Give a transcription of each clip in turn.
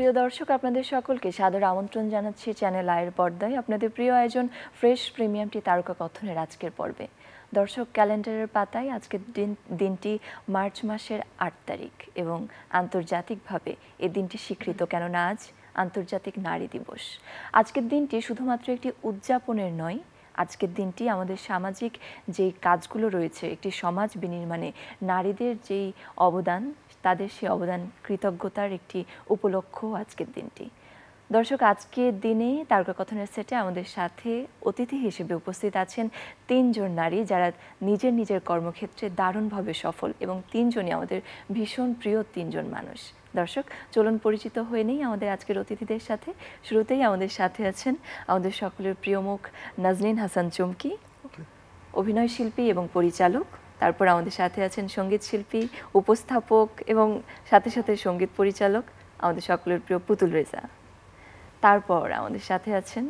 প্রিয় দর্শক, আপনাদের সকলকে সাদর আমন্ত্রণ জানাচ্ছি চ্যানেল আয়ের পর্দায় আপনাদের প্রিয় আয়োজন ফ্রেশ প্রিমিয়ামটি তারকা কথনের আজকের পর্বে। দর্শক, ক্যালেন্ডারের পাতায় আজকের দিনটি মার্চ মাসের ৮ তারিখ এবং আন্তর্জাতিকভাবে এই দিনটি স্বীকৃত, কেননা আজ আন্তর্জাতিক নারী দিবস। আজকের দিনটি শুধুমাত্র একটি উদযাপনের নয়, আজকের দিনটি আমাদের সামাজিক যেই কাজগুলো রয়েছে, একটি সমাজ বিনির্মাণে নারীদের যেই অবদান, তাদের সেই অবদান কৃতজ্ঞতার একটি উপলক্ষ আজকের দিনটি। দর্শক, আজকের দিনে তারকা কথনের সেটে আমাদের সাথে অতিথি হিসেবে উপস্থিত আছেন তিনজন নারী, যারা নিজের নিজের কর্মক্ষেত্রে দারুণভাবে সফল এবং তিনজনই আমাদের ভীষণ প্রিয় তিনজন মানুষ। দর্শক, চলুন পরিচিত হয়ে নেই আমাদের আজকের অতিথিদের সাথে। শুরুতেই আমাদের সাথে আছেন আমাদের সকলের প্রিয় মুখ নাজনীন হাসান চুমকি, অভিনয় শিল্পী এবং পরিচালক। তারপর আমাদের সাথে আছেন সঙ্গীত শিল্পী, উপস্থাপক এবং সাথে সাথে সঙ্গীত পরিচালক আমাদের সকলের প্রিয় পুতুল রেজা। তারপর আমাদের সাথে আছেন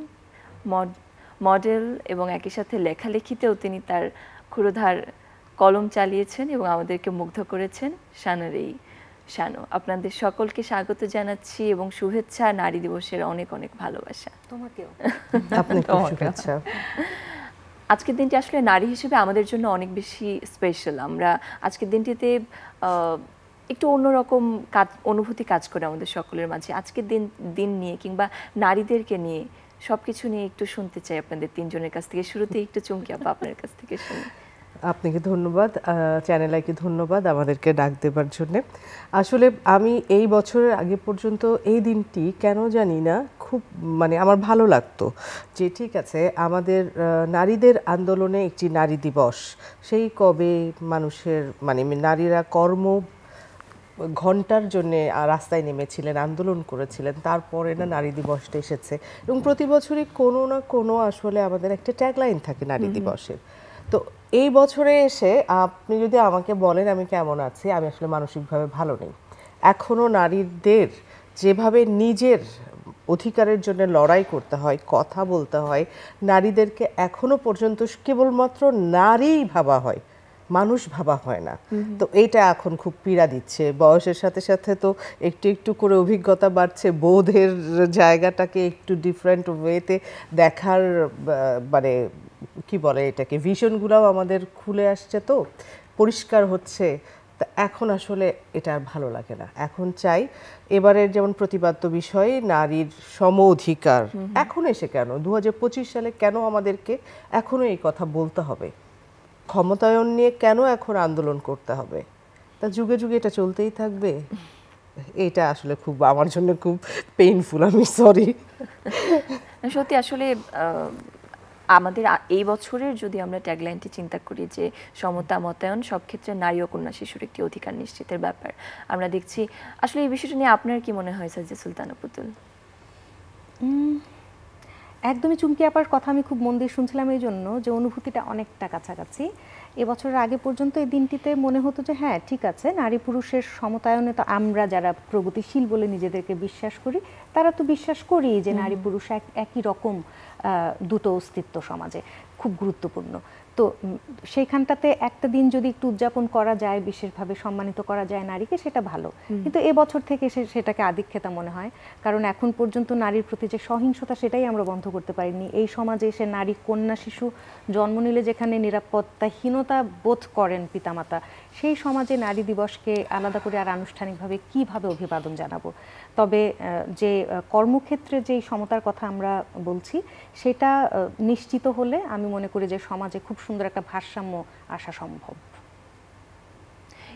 মডেল এবং একই সাথে লেখালেখিতেও তিনি তার ক্ষুরধার কলম চালিয়েছেন এবং আমাদেরকে মুগ্ধ করেছেন শানু। আপনাদের সকলকে স্বাগত জানাচ্ছি এবং শুভেচ্ছা, নারী দিবসের অনেক অনেক ভালোবাসা। তোমাকেও আপনাকেও শুভেচ্ছা। আজকের দিনটি আসলে নারী হিসেবে আমাদের জন্য অনেক বেশি স্পেশাল। আমরা আজকের দিনটিতে একটু অন্যরকম অনুভূতি কাজ করে আমাদের সকলের মাঝে। আজকের দিন নিয়ে কিংবা নারীদেরকে নিয়ে সবকিছু নিয়ে একটু শুনতে চাই আপনাদের তিনজনের কাছ থেকে। শুরুতে একটু চুমকি আপা, আপনার কাছ থেকে শুনি। আপনাকে ধন্যবাদ, চ্যানেল আইকে ধন্যবাদ আমাদেরকে ডাক দেবার জন্য। আসলে আমি এই বছরের আগে পর্যন্ত এই দিনটি কেন জানি না খুব আমার ভালো লাগতো যে ঠিক আছে, আমাদের নারীদের আন্দোলনে একটি নারী দিবস, সেই কবে মানুষের নারীরা ঘন্টার জন্য রাস্তায় নেমেছিলেন, আন্দোলন করেছিলেন, তারপরে না নারী দিবসটা এসেছে। এবং প্রতি বছরই কোনো না কোনো আসলে আমাদের একটা ট্যাগলাইন থাকে নারী দিবসের। তো এই বছরে এসে আপনি যদি আমাকে বলেন আমি কেমন আছি, আমি আসলে মানসিকভাবে ভালো নেই। এখনও নারীদের যেভাবে নিজের অধিকারের জন্য লড়াই করতে হয়, কথা বলতে হয়, নারীদেরকে এখনো পর্যন্ত কেবলমাত্র নারীই ভাবা হয়, মানুষ ভাবা হয় না। তো এইটা এখন খুব পীড়া দিচ্ছে। বয়সের সাথে সাথে তো একটু একটু করে অভিজ্ঞতা বাড়ছে, বোধের জায়গাটাকে একটু ডিফারেন্ট ওয়েতে দেখার কি বলে এটাকে, ভিশনগুলোও আমাদের খুলে আসছে, তো পরিষ্কার হচ্ছে। তা এখন আসলে এটা আর ভালো লাগে না। এখন চাই এবারের যেমন প্রতিপাদ্য বিষয় নারীর সম অধিকার, এখন এসে কেন 2025 সালে কেন আমাদেরকে এখনো এই কথা বলতে হবে, ক্ষমতায়ন নিয়ে কেন এখন আন্দোলন করতে হবে, তা যুগে যুগে এটা চলতেই থাকবে। এটা আসলে খুব আমার জন্য খুব পেইনফুল, আমি সরি। সত্যি আসলে আমাদের এই বছরের যদি আমরা ট্যাগলাইনটি চিন্তা করি যে সমতা মতায়ন, সব ক্ষেত্রে নারী ও কন্যা শিশুর একটি অধিকার নিশ্চিতের ব্যাপার আমরা দেখছি। আসলে এই বিষয়টা নিয়ে আপনার কি মনে হয় যে সুলতানা পুতুল? একদমই চুমকি আপার কথা আমি খুব মন দিয়ে শুনছিলাম, এই জন্য যে অনুভূতিটা অনেকটা কাছাকাছি। এবছরের আগে পর্যন্ত এই দিনটিতে মনে হতো যে হ্যাঁ ঠিক আছে, নারী পুরুষের সমতায়নে তো আমরা যারা প্রগতিশীল বলে নিজেদেরকে বিশ্বাস করি, তারা তো বিশ্বাস করি যে নারী পুরুষ একই রকম দুটো অস্তিত্ব সমাজে খুব গুরুত্বপূর্ণ। তো সেইখানটাতে একটা দিন যদি একটু উদযাপন করা যায়, বিশেষভাবে সম্মানিত করা যায় নারীকে, সেটা ভালো। কিন্তু এবছর থেকে সেটাকে আধিক্যতা মনে হয়, কারণ এখন পর্যন্ত নারীর প্রতি যে সহিংসতা, সেটাই আমরা বন্ধ করতে পারিনি। এই সমাজে এসে নারী, কন্যা, শিশু জন্ম নিলে যেখানে নিরাপত্তাহীনতা বোধ করেন পিতামাতা, সেই সমাজে নারী দিবসকে আলাদা করে আর আনুষ্ঠানিকভাবে কিভাবে অভিবাদন জানাবো? তবে যে কর্মক্ষেত্রে যেই সমতার কথা আমরা বলছি, সেটা নিশ্চিত হলে আমি মনে করি যে সমাজে খুব সুন্দর একটা ভারসাম্য আসা সম্ভব।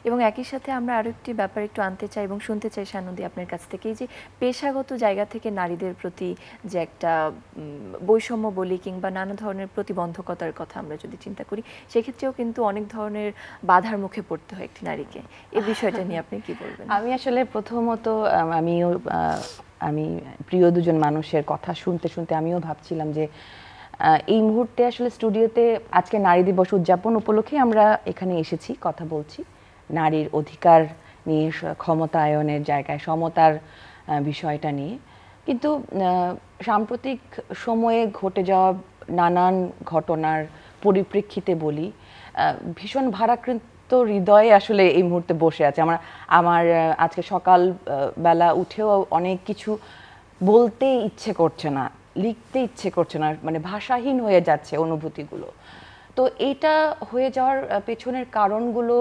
এবং একই সাথে আমরা আরো একটি ব্যাপার একটু আনতে চাই এবং শুনতে চাই শানুদি আপনার কাছ থেকে, যে পেশাগত জায়গা থেকে নারীদের প্রতি যে একটা বৈষম্য বলি কিংবা নানা ধরনের প্রতিবন্ধকতার কথা আমরা যদি চিন্তা করি, সেক্ষেত্রেও কিন্তু অনেক ধরনের বাধার মুখে পড়তে হয় একটি নারীকে। এই বিষয়টা নিয়ে আপনি কি বলবেন? আমি আসলে প্রথমত আমি প্রিয় দুজন মানুষের কথা শুনতে শুনতে আমিও ভাবছিলাম যে এই মুহূর্তে আসলে স্টুডিওতে আজকে নারী দিবস উদযাপন উপলক্ষে আমরা এখানে এসেছি, কথা বলছি নারীর অধিকার নিয়ে, ক্ষমতায়নের জায়গায় সমতার বিষয়টা নিয়ে। কিন্তু সাম্প্রতিক সময়ে ঘটে যাওয়া নানান ঘটনার পরিপ্রেক্ষিতে বলি, ভীষণ সমস্ত হৃদয়ে আসলে এই মুহূর্তে বসে আছে। আমার আজকে সকাল বেলা উঠেও অনেক কিছু বলতে ইচ্ছে করছে না, লিখতে ইচ্ছে করছে না, মানে ভাষাহীন হয়ে যাচ্ছে অনুভূতিগুলো। তো এটা হয়ে যাওয়ার পেছনের কারণগুলো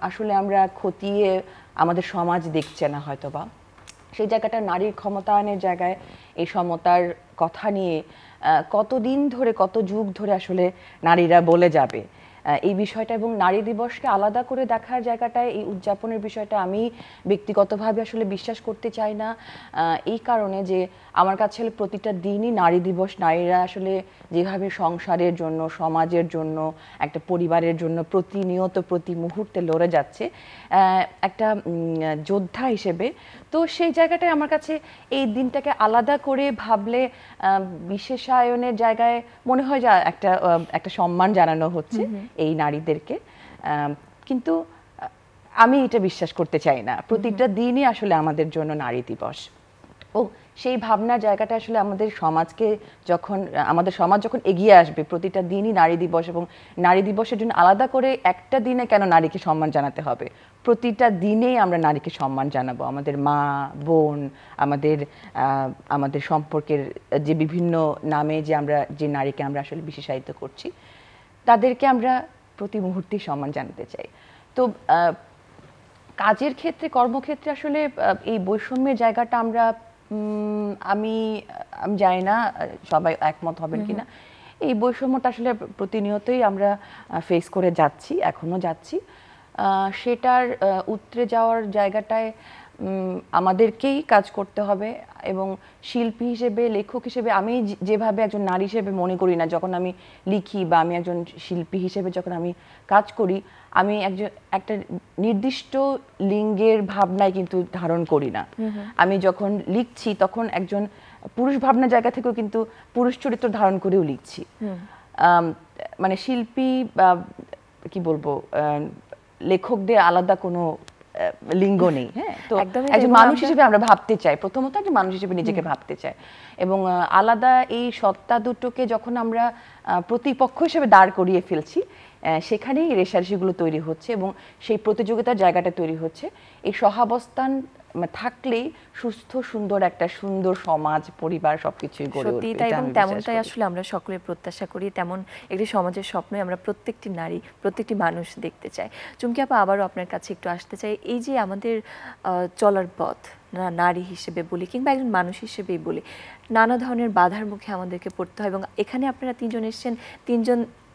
আসলে আমরা খতিয়ে আমাদের সমাজ দেখছে না হয়তোবা। সেই জায়গাটা নারীর ক্ষমতায়নের জায়গায় এই সমতার কথা নিয়ে কতদিন ধরে, কত যুগ ধরে আসলে নারীরা বলে যাবে এই বিষয়টা, এবং নারী দিবসকে আলাদা করে দেখার জায়গাটায় এই উদযাপনের বিষয়টা আমি ব্যক্তিগতভাবে আসলে বিশ্বাস করতে চাই না। এই কারণে যে আমার কাছে প্রতিটা দিনই নারী দিবস, নারীরা আসলে যেভাবে সংসারের জন্য, সমাজের জন্য, একটা পরিবারের জন্য প্রতিনিয়ত প্রতি মুহূর্তে লড়ে যাচ্ছে একটা যোদ্ধা হিসেবে, তো সেই জায়গাটায় আমার কাছে এই দিনটাকে আলাদা করে ভাবলে বিশেষায়নের জায়গায় মনে হয় যে একটা সম্মান জানানো হচ্ছে এই নারীদেরকে। কিন্তু আমি এটা বিশ্বাস করতে চাই না। প্রতিটা দিনই আসলে আমাদের জন্য নারী দিবস। ও সেই ভাবনার জায়গাটা আসলে আমাদের সমাজ যখন এগিয়ে আসবে, প্রতিটা দিনই নারী দিবস, এবং নারী দিবসের জন্য আলাদা করে একটা দিনে কেন নারীকে সম্মান জানাতে হবে? প্রতিটা দিনেই আমরা নারীকে সম্মান জানাবো। আমাদের মা, বোন, আমাদের সম্পর্কের যে বিভিন্ন নামে যে নারীকে আমরা আসলে বিশেষায়িত করছি, তাদেরকে আমরা প্রতি মুহূর্তেই সম্মান জানাতে চাই। তো কাজের ক্ষেত্রে, কর্মক্ষেত্রে আসলে এই বৈষম্যের জায়গাটা আমি জানি না সবাই একমত হবেন কিনা। এই বৈষম্যটা আসলে প্রতিনিয়তই আমরা ফেস করে যাচ্ছি, এখনো যাচ্ছি। সেটার উতরে যাওয়ার জায়গাটায় আমাদেরকেই কাজ করতে হবে, এবং শিল্পী হিসেবে, লেখক হিসেবে আমি যেভাবে একজন নারী হিসেবে মনে করি না, যখন আমি লিখি বা আমি একজন শিল্পী হিসেবে যখন আমি কাজ করি, আমি একটা নির্দিষ্ট লিঙ্গের ভাবনায় কিন্তু ধারণ করি না। আমি যখন লিখছি তখন একজন পুরুষ ভাবনার জায়গা থেকেও কিন্তু পুরুষ চরিত্র ধারণ করেও লিখছি। মানে শিল্পী বা কি বলবো, লেখকদের আলাদা কোনো লিঙ্গ নেই। হ্যাঁ, তো একজন মানুষ হিসেবে আমরা ভাবতে চাই, প্রথমত একজন মানুষ হিসেবে নিজেকে ভাবতে চাই, এবং আলাদা এই সত্তা দুটোকে যখন আমরা প্রতিপক্ষ হিসেবে দাঁড় করিয়ে ফেলছি, সেখানেই রেষারেষিগুলো তৈরি হচ্ছে, এবং সেই প্রতিযোগিতার জায়গাটা তৈরি হচ্ছে। এই সহাবস্থান থাকলেই সুস্থ, সুন্দর একটা সুন্দর সমাজ, পরিবার সবকিছুই গড়ে উঠবে। তাই, এবং তেমনটাই আসলে আমরা সকলে প্রত্যাশা করি। তেমন একটি সমাজের স্বপ্নই আমরা প্রত্যেকটি নারী, প্রত্যেকটি মানুষ দেখতে চাই। চুমকি আপা, আবারও আপনার কাছে একটু আসতে চাই। এই যে আমাদের চলার পথ, নারী হিসেবে বলি কিংবা একজন মানুষ হিসেবেই বলি, নানা ধরনের বাধার মুখে আমাদেরকে পড়তে হয়, এবং এখানে আপনারা তিনজন এসেছেন,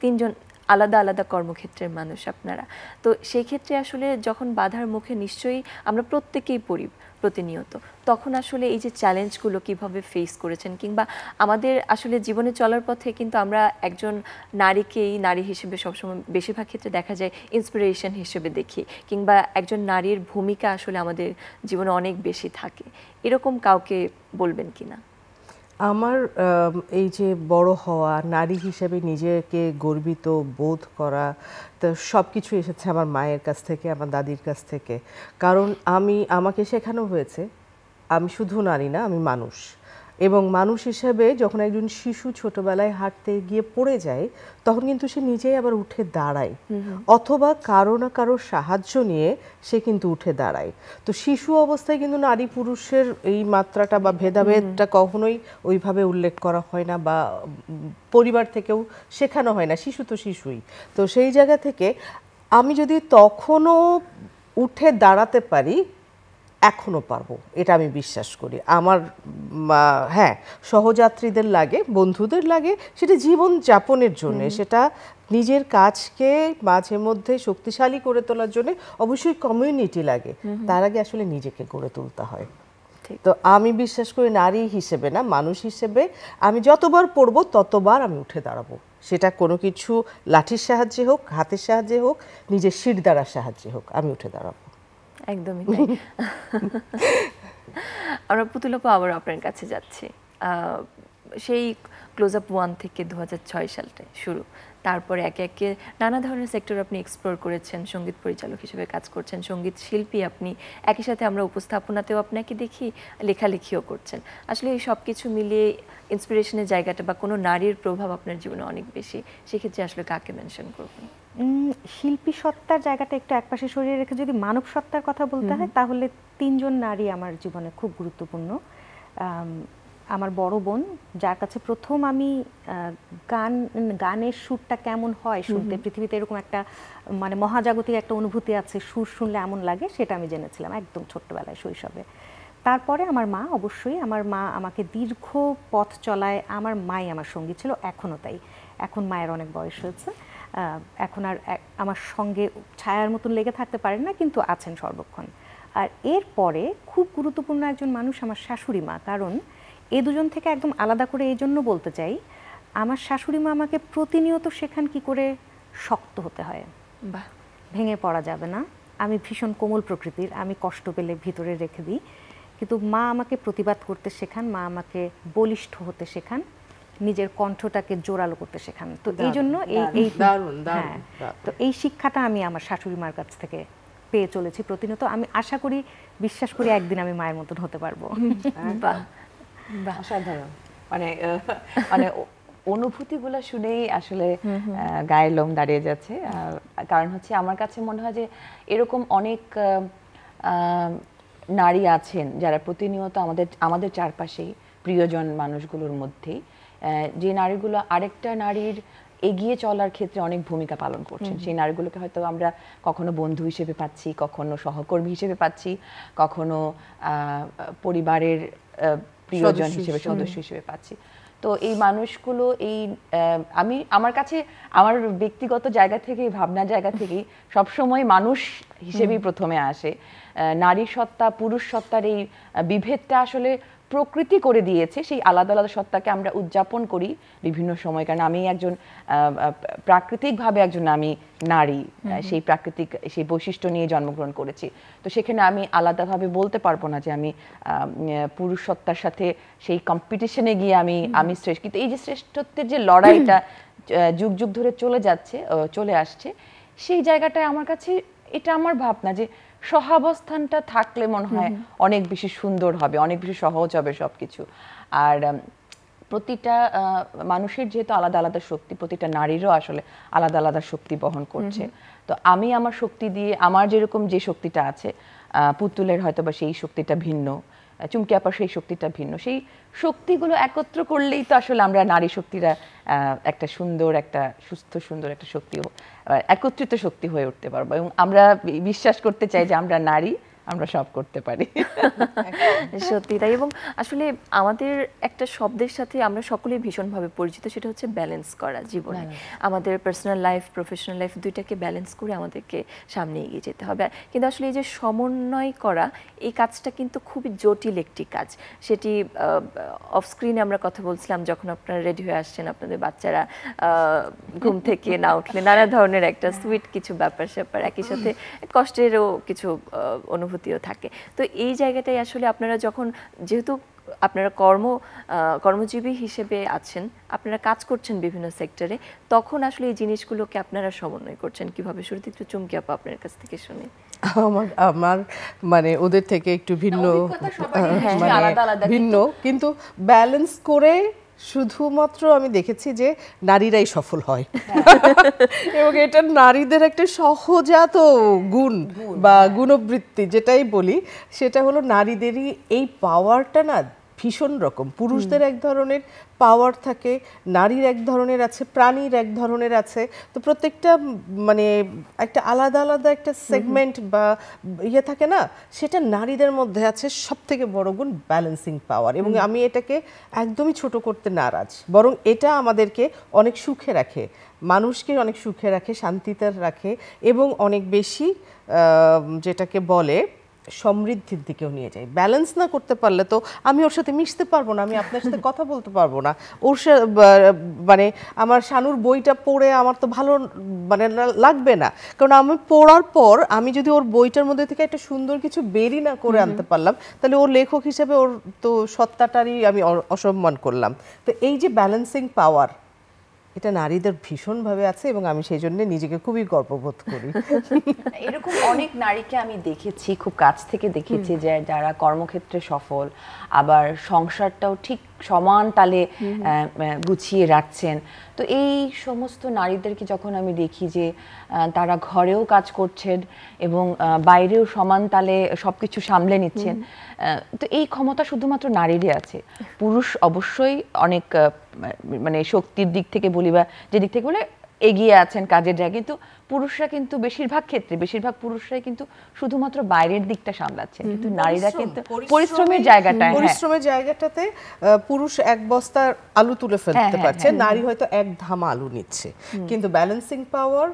তিনজন আলাদা আলাদা কর্মক্ষেত্রের মানুষ আপনারা। তো সেই ক্ষেত্রে আসলে যখন বাধার মুখে নিশ্চয়ই আমরা প্রত্যেকেই পড়ি প্রতিনিয়ত, তখন আসলে এই যে চ্যালেঞ্জগুলো কিভাবে ফেস করেছেন, কিংবা আমাদের আসলে জীবনে চলার পথে কিন্তু আমরা একজন নারীকেই নারী হিসেবে সবসময় বেশিরভাগ ক্ষেত্রে দেখা যায় ইন্সপিরেশন হিসেবে দেখি, কিংবা একজন নারীর ভূমিকা আসলে আমাদের জীবনে অনেক বেশি থাকে, এরকম কাউকে বলবেন কিনা? আমার এই যে বড় হওয়া, নারী হিসেবে নিজেকে গর্বিত বোধ করা, তো সব কিছু এসেছে আমার মায়ের কাছ থেকে, আমার দাদির কাছ থেকে। কারণ আমাকে শেখানো হয়েছে আমি শুধু নারী না, আমি মানুষ। এবং মানুষ হিসেবে যখন একজন শিশু ছোটবেলায় হাঁটতে গিয়ে পড়ে যায়, তখন কিন্তু সে নিজেই আবার উঠে দাঁড়ায়, অথবা কারো না কারো সাহায্য নিয়ে সে কিন্তু উঠে দাঁড়ায়। তো শিশু অবস্থায় কিন্তু নারী পুরুষের এই মাত্রাটা বা ভেদাভেদটা কখনোই ওইভাবে উল্লেখ করা হয় না, বা পরিবার থেকেও শেখানো হয় না। শিশু তো শিশুই। তো সেই জায়গা থেকে আমি যদি তখনও উঠে দাঁড়াতে পারি, এখনো পারবো, এটা আমি বিশ্বাস করি। আমার হ্যাঁ, সহযাত্রীদের লাগে, বন্ধুদের লাগে, সেটা জীবন যাপনের জন্য, সেটা নিজের কাজকে মাঝে মধ্যে শক্তিশালী করে তোলার জন্য অবশ্যই কমিউনিটি লাগে, তার আগে আসলে নিজেকে গড়ে তুলতে হয়। তো আমি বিশ্বাস করি নারী হিসেবে না, মানুষ হিসেবে আমি যতবার পড়বো ততবার আমি উঠে দাঁড়াবো। সেটা কোনো কিছু লাঠির সাহায্যে হোক, হাতের সাহায্যে হোক, নিজের শিরদাঁড়ার সাহায্যে হোক, আমি উঠে দাঁড়াবো। একদমই তাই। আমরা পুতুল আপু, আবার আপনার কাছে যাচ্ছি। সেই ক্লোজ আপ 1 থেকে 2006 সালটা শুরু, তারপরে একে একে নানা ধরনের সেক্টর আপনি এক্সপ্লোর করেছেন, সঙ্গীত পরিচালক হিসেবে কাজ করছেন, সঙ্গীত শিল্পী আপনি, একই সাথে আমরা উপস্থাপনাতেও আপনাকে দেখি, লেখালেখিও করছেন। আসলে এই সব কিছু মিলিয়ে ইন্সপিরেশনের জায়গাটা বা কোনো নারীর প্রভাব আপনার জীবনে অনেক বেশি, সেক্ষেত্রে আসলে কাকে মেনশন করবেন? শিল্পী সত্তার জায়গাটা একটু একপাশে সরিয়ে রেখে যদি মানব সত্তার কথা বলতে হয় তাহলে 3 জন নারী আমার জীবনে খুব গুরুত্বপূর্ণ। আমার বড় বোন, যার কাছে প্রথম আমি গানের সুরটা কেমন হয় শুনতে, পৃথিবীতে এরকম একটা মানে মহাজাগতিক একটা অনুভূতি আছে, সুর শুনলে এমন লাগে, সেটা আমি জেনেছিলাম একদম ছোট্টবেলায়, শৈশবে। তারপরে আমার মা, অবশ্যই আমার মা আমাকে দীর্ঘ পথ চলায়, আমার মাই আমার সঙ্গী ছিল, এখনও তাই। এখন মায়ের অনেক বয়স হয়েছে, এখন আর আমার সঙ্গে ছায়ার মতন লেগে থাকতে পারেন না, কিন্তু আছেন সর্বক্ষণ। আর এরপরে খুব গুরুত্বপূর্ণ একজন মানুষ আমার শাশুড়ি মা, কারণ এই দুজন থেকে একদম আলাদা করে এই জন্য বলতে চাই, আমার শাশুড়ি মা আমাকে প্রতিনিয়ত শেখান কি করে শক্ত হতে হয়, ভেঙে পড়া যাবে না। আমি ভীষণ কোমল প্রকৃতির, আমি কষ্ট পেলে ভিতরে রেখে দিই, কিন্তু মা আমাকে প্রতিবাদ করতে শেখান, মা আমাকে বলিষ্ঠ হতে শেখান, নিজের কণ্ঠটাকে জোরালো করতে শেখান। তো এই জন্য তো এই শিক্ষাটা আমি আমার শাশুড়ি মার কাছ থেকে পেয়ে চলেছি প্রতিনিয়ত। আমি আশা করি, বিশ্বাস করি একদিন আমি মায়ের মতন হতে পারবো। অসাধারণ, মানে মানে অনুভূতিগুলো শুনেই আসলে গায়ের লোম দাঁড়িয়ে যাচ্ছে। কারণ হচ্ছে আমার কাছে মনে হয় যে এরকম অনেক নারী আছেন যারা প্রতিনিয়ত আমাদের চারপাশেই প্রিয়জন মানুষগুলোর মধ্যেই, যে নারীগুলো আরেকটা নারীর এগিয়ে চলার ক্ষেত্রে অনেক ভূমিকা পালন করছেন। সেই নারীগুলোকে হয়তো আমরা কখনো বন্ধু হিসেবে পাচ্ছি, কখনো সহকর্মী হিসেবে পাচ্ছি, কখনো পরিবারের প্রিয়জন হিসেবে, সদস্য হিসেবে পাচ্ছি। তো এই মানুষগুলো আমার কাছে আমার ব্যক্তিগত জায়গা থেকে, ভাবনার জায়গা থেকেই সবসময় মানুষ হিসেবেই প্রথমে আসে। নারী সত্তা পুরুষ সত্তার এই বিভেদটা আসলে প্রকৃতি করে দিয়েছে। সেই আলাদা আলাদা সত্তাকে আমরা উদযাপন করি বিভিন্ন সময়, কারণ আমি একজন প্রাকৃতিকভাবে একজন আমি নারী, সেই বৈশিষ্ট্য নিয়ে জন্মগ্রহণ করেছি। তো সেখানে আমি আলাদাভাবে বলতে পারবো না যে আমি পুরুষ সত্তার সাথে সেই কম্পিটিশনে গিয়ে আমি শ্রেষ্ঠ। কিন্তু এই যে শ্রেষ্ঠত্বের যে লড়াইটা যুগ যুগ ধরে চলে আসছে, সেই জায়গাটায় আমার কাছে এটা আমার ভাবনা যে সহাবস্থানটা থাকলে মনে হয় অনেক বেশি সুন্দর হবে, অনেক বেশি সহজ হবে সবকিছু। আর প্রতিটা মানুষের যেহেতু আলাদা আলাদা শক্তি, প্রতিটা নারীরও আসলে আলাদা আলাদা শক্তি বহন করছে। তো আমি আমার শক্তি দিয়ে, আমার যেরকম যে শক্তিটা আছে, পুতুলের হয়তো বা সেই শক্তিটা ভিন্ন, চুমকি আপার সেই শক্তিটা ভিন্ন, সেই শক্তিগুলো একত্র করলেই তো আসলে আমরা নারী শক্তিরা একটা সুন্দর, একটা সুস্থ সুন্দর একটা শক্তি, একত্রিত শক্তি হয়ে উঠতে পারবো। এবং আমরা বিশ্বাস করতে চাই যে আমরা নারী, আমরা সব করতে পারি। সত্যি তাই। এবং আসলে আমাদের একটা শব্দের সাথে আমরা সকলেই ভীষণভাবে পরিচিত, সেটা হচ্ছে ব্যালেন্স করা জীবনে। আমাদের পার্সোনাল লাইফ, প্রফেশনাল লাইফ দুইটাকে ব্যালেন্স করে আমাদেরকে সামনে এগিয়ে যেতে হবে। কিন্তু আসলে এই যে সমন্বয় করা, এই কাজটা কিন্তু খুবই জটিল একটি কাজ। সেটি অফ স্ক্রিনে আমরা কথা বলছিলাম, যখন আপনারা রেডি হয়ে আসছেন, আপনাদের বাচ্চারা ঘুম থেকে না উঠলে নানা ধরনের একটা সুইট কিছু ব্যাপার স্যাপার, একই সাথে কষ্টেরও কিছু অনুভূতিও থাকে। তো এই জায়গাটাই আসলে আপনারা যখন, যেহেতু আপনারা কর্মজীবী হিসেবে আছেন, আপনারা কাজ করছেন বিভিন্ন সেক্টরে, তখন আসলে এই জিনিসগুলোকে আপনারা সমন্বয় করছেন কিভাবে? শুরুতে একটু চুমকি আপা আপনার কাছ থেকে শুনি। আমার মানে ওদের থেকে একটু ভিন্ন, ভিন্ন, কিন্তু ব্যালেন্স করে শুধুমাত্র আমি দেখেছি যে নারীরাই সফল হয়, এবং এটা নারীদের একটা সহজাত গুণ বা গুণবৃত্তি, যেটাই বলি সেটা হলো নারীদেরই এই পাওয়ারটা না ভীষণ রকম। পুরুষদের এক ধরনের পাওয়ার থাকে, নারীর এক ধরনের আছে, প্রাণীর এক ধরনের আছে। তো প্রত্যেকটা মানে একটা আলাদা আলাদা একটা সেগমেন্ট বা ইয়ে থাকে না, সেটা নারীদের মধ্যে আছে সবথেকে বড় গুণ ব্যালেন্সিং পাওয়ার। এবং আমি এটাকে একদমই ছোট করতে নারাজ, বরং এটা আমাদেরকে অনেক সুখে রাখে, মানুষকে অনেক সুখে রাখে, শান্তিতে রাখে, এবং অনেক বেশি যেটাকে বলে সমৃদ্ধির দিকেও নিয়ে যায়। ব্যালেন্স না করতে পারলে তো আমি ওর সাথে মিশতে পারবো না, আমি আপনার সাথে কথা বলতে পারবো না, ওর মানে আমার শানুর বইটা পড়ে আমার তো ভালো মানে লাগবে না, কারণ আমি পড়ার পর আমি যদি ওর বইটার মধ্যে থেকে একটা সুন্দর কিছু বেরি না করে আনতে পারলাম, তাহলে ওর লেখক হিসেবে ওর তো সত্তাটারই আমি অসম্মান করলাম। তো এই যে ব্যালেন্সিং পাওয়ার, এটা নারীদের ভীষণভাবে আছে, এবং আমি সেই জন্য নিজেকে খুবই গর্ববোধ করি। এরকম অনেক নারীকে আমি দেখেছি, খুব কাছ থেকে দেখেছি, যে যারা কর্মক্ষেত্রে সফল, আবার সংসারটাও ঠিক সমান তালে গুছিয়ে রাখছেন। তো এই সমস্ত নারীদেরকে যখন আমি দেখি যে তারা ঘরেও কাজ করছেন এবং বাইরেও সমান তালে সবকিছু সামলে নিচ্ছেন, তো এই ক্ষমতা শুধুমাত্র নারীরই আছে। পুরুষ অবশ্যই অনেক মানে শক্তির দিক থেকে বলি বা যে দিক থেকে বলে এগিয়ে আছেন কাজের জায়গায়, কিন্তু পুরুষরা কিন্তু বেশিরভাগ ক্ষেত্রে বেশিরভাগ পুরুষরাই কিন্তু শুধুমাত্র বাইরের দিকটা সামলাচ্ছেন, কিন্তু নারীরা কিন্তু পরিশ্রমের জায়গাটাতে পুরুষ এক বস্তার আলু তুলে ফেলতে পারছে, নারী হয়তো এক ধামা আলু নিচ্ছে, কিন্তু ব্যালেন্সিং পাওয়ার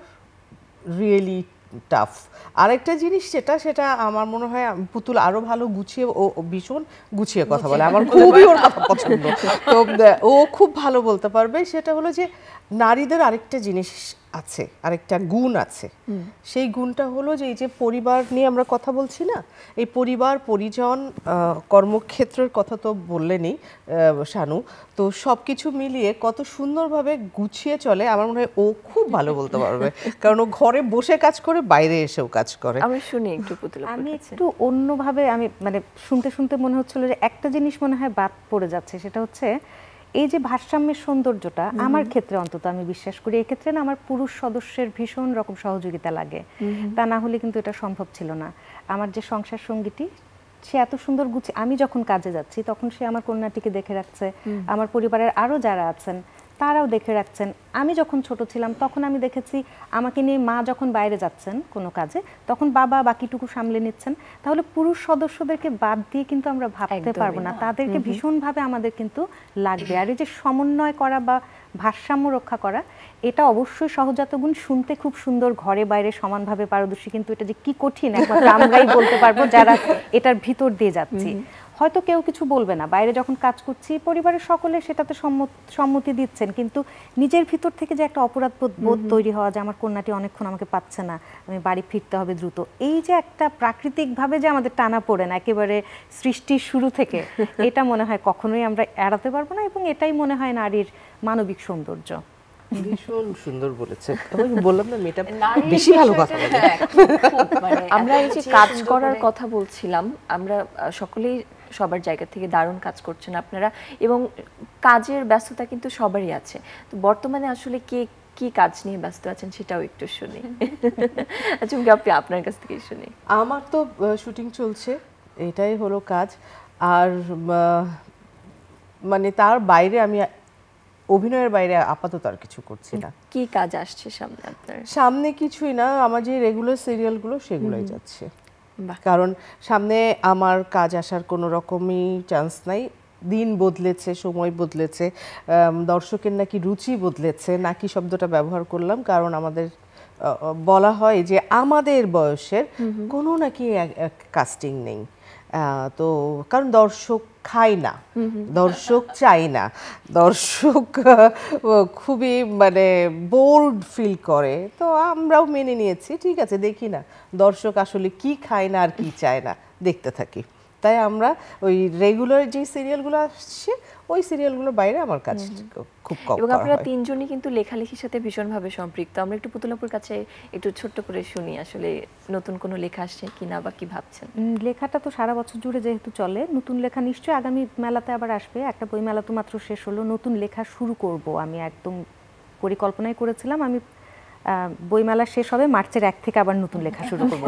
রিয়েলি টাফ। আরেকটা জিনিস সেটা আমার মনে হয় পুতুল আরো ভালো গুছিয়ে, ও ভীষণ গুছিয়ে কথা বলে, আমার খুবই ওর কথা পছন্দ, তো ও খুব ভালো বলতে পারবে। সেটা হলো যে নারীদের আরেকটা জিনিস আছে, আরেকটা গুণ আছে, সেই গুণটা হলো যে এই যে পরিবার নিয়ে আমরা কথা বলছি না, এই পরিবার পরিজন কর্মক্ষেত্রের কথা তো বললেনই শানু, তো সব কিছু মিলিয়ে কত সুন্দরভাবে গুছিয়ে চলে, আমার মনে হয় ও খুব ভালো বলতে পারবে, কারণ ও ঘরে বসে কাজ করে, বাইরে এসেও কাজ করে। আমি শুনি একটু পুতুল। আমি একটু অন্যভাবে, আমি মানে শুনতে শুনতে মনে হচ্ছিল যে একটা জিনিস মনে হয় বাদ পড়ে যাচ্ছে, সেটা হচ্ছে এই যে ভারসাম্যের সৌন্দর্যটা, আমার ক্ষেত্রে অন্তত আমি বিশ্বাস করি এই ক্ষেত্রে না আমার পুরুষ সদস্যের ভীষণ রকম সহযোগিতা লাগে, তা না হলে কিন্তু এটা সম্ভব ছিল না। আমার যে সংসার সঙ্গীটি, সে এত সুন্দর গুছিয়ে, আমি যখন কাজে যাচ্ছি তখন সে আমার কন্যাটিকে দেখে রাখছে, আমার পরিবারের আরও যারা আছেন তারাও দেখে রাখছেন। আমি যখন ছোট ছিলাম তখন আমি দেখেছি আমাকে নিয়ে মা যখন বাইরে যাচ্ছেন কোনো কাজে, তখন বাবা বাকিটুকু সামলে নিচ্ছেন। তাহলে পুরুষ সদস্যদেরকে বাদ দিয়ে কিন্তু আমরা ভাবতে পারবো না, তাদেরকে ভীষণভাবে আমাদের কিন্তু লাগবে। আর এই যে সমন্বয় করা বা ভারসাম্য রক্ষা করা, এটা অবশ্যই সহজাত গুণ, শুনতে খুব সুন্দর, ঘরে বাইরে সমানভাবে পারদর্শী, কিন্তু এটা যে কি কঠিন একমাত্র আমরাই বলতে পারবো যারা এটার ভিতর দিয়ে যাচ্ছি। হয়তো কেউ কিছু বলবে না, বাইরে যখন কাজ করছি পরিবারের সকলে সেটাতে সম্মতি দিচ্ছেন, কিন্তু নিজের ভিতর থেকে যে একটা অপরাধ বোধ তৈরি হওয়া, যে আমার কন্যাটি অনেকক্ষণ আমাকে পাচ্ছে না, আমি বাড়ি ফিরতে হবে দ্রুত, এই যে একটা প্রাকৃতিকভাবে যে আমাদের টানা পড়ে না একেবারে সৃষ্টির শুরু থেকে, এটা মনে হয় কখনোই আমরা এড়াতে পারবো না, এবং এটাই মনে হয় নারীর মানবিক সৌন্দর্য। ভীষণ সুন্দর বলেছে, বললাম না মেয়েটা বেশি ভালো কথা বলে। আমরা এই যে কাজ করার কথা বলছিলাম, আমরা সকলেই সবার জায়গা থেকে দারুণ কাজ করছেন আপনারা, এবং কাজের ব্যস্ততা কিন্তু সবারই আছে। তো বর্তমানে আসলে কে কি কাজ নিয়ে ব্যস্ত আছেন সেটাও একটু শুনি। চুমকি আপনি আপনার কাছ থেকেই শুনি। আমার তো শুটিং চলছে, এটাই হলো কাজ। আর মানে তার বাইরে আমি অভিনয়ের বাইরে আপাতত আর কিছু করছি না। কি কাজ আসছে সামনে আপনার? সামনে কিছুই না, আমার যে রেগুলার সিরিয়ালগুলো সেগুলোই যাচ্ছে, কারণ সামনে আমার কাজ আসার কোনো রকমই চান্স নাই। দিন বদলেছে, সময় বদলেছে, দর্শকের নাকি রুচি বদলেছে, নাকি শব্দটা ব্যবহার করলাম, কারণ আমাদের বলা হয় যে আমাদের বয়সের কোনো নাকি কাস্টিং নেই, তো কারণ দর্শক খায় না, দর্শক চাই না, দর্শক খুবই মানে বোর্ড ফিল করে, তো আমরাও মেনে নিয়েছি, ঠিক আছে দেখি না দর্শক আসলে কি খায় না আর কি চায় না, দেখতে থাকি। তাই আমরা ওই রেগুলার যে সিরিয়ালগুলো আসছে ওই সিরিয়ালগুলোর বাইরে আমার কাজ খুব কম। এবং আপনারা তিনজনই কিন্তু লেখালেখির সাথে ভীষণভাবে সম্পৃক্ত। আমরা একটু পুতুলাপুর কাছে একটু ছোট্ট করে শুনি, আসলে নতুন কোনো লেখা আসছে কিনা বা কি ভাবছেন? লেখাটা তো সারা বছর জুড়ে যেহেতু চলে, নতুন লেখা নিশ্চয়ই আগামী মেলাতে আবার আসবে। একটা বই মেলা তো মাত্র শেষ হলো, নতুন লেখা শুরু করব আমি একদম পরিকল্পনাই করেছিলাম। আমি বইমেলা শেষ হবে, মার্চের 1 থেকে আবার নতুন লেখা শুরু করবো।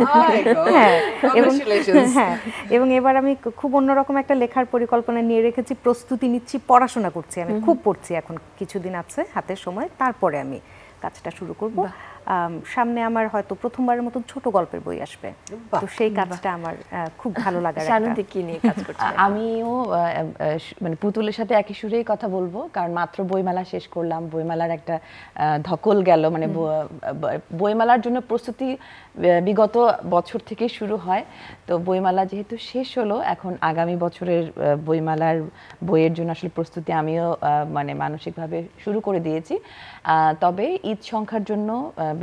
এবং এবার আমি খুব অন্যরকম একটা লেখার পরিকল্পনা নিয়ে রেখেছি, প্রস্তুতি নিচ্ছি, পড়াশোনা করছি, আমি খুব পড়ছি, এখন কিছুদিন আছে হাতের সময়, তারপরে আমি কাজটা শুরু করব। সামনে আমার হয়তো প্রথমবারের মতো ছোট গল্পের বই আসবে, তো সেই কাজটা আমার খুব ভালো লাগার। কি নিয়ে কাজ করছেন? আমিও মানে পুতুলের সাথে একই সুরেই কথা বলবো, কারণ মাত্র বইমেলা শেষ করলাম, বইমেলার একটা ধকল গেল, মানে বইমেলার জন্য প্রস্তুতি বিগত বছর থেকে শুরু হয়, তো বইমেলা যেহেতু শেষ হলো, এখন আগামী বছরের বইমেলার বইয়ের জন্য আসলে প্রস্তুতি আমিও মানে মানসিকভাবে শুরু করে দিয়েছি। তবে ঈদ সংখ্যার জন্য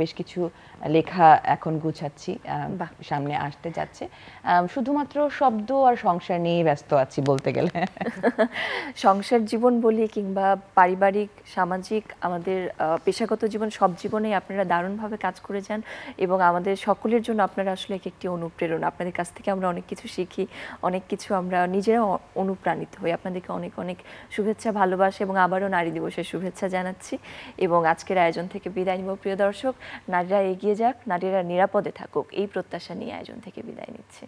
বেশ কিছু লেখা এখন গুছাচ্ছি, সামনে আসতে যাচ্ছে। শুধুমাত্র শব্দ আর সংসার নিয়ে ব্যস্ত আছি বলতে গেলে। সংসার জীবন বলি কিংবা পারিবারিক, সামাজিক, আমাদের পেশাগত জীবন, সব জীবনেই আপনারা দারুণভাবে কাজ করে যান এবং আমাদের সকলের জন্য আপনারা আসলে একটি অনুপ্রেরণা। আপনাদের কাছ থেকে আমরা অনেক কিছু শিখি, অনেক কিছু আমরা নিজেরাও অনুপ্রাণিত হই। আপনাদেরকে অনেক অনেক শুভেচ্ছা, ভালোবাসা এবং আবারও নারী দিবসের শুভেচ্ছা জানাচ্ছি এবং আজকের আয়োজন থেকে বিদায় নিব। প্রিয় দর্শক, নারীরা এগিয়ে যাক, নারীরা নিরাপদে থাকুক, এই প্রত্যাশা নিয়ে আয়োজন থেকে বিদায় নিচ্ছি।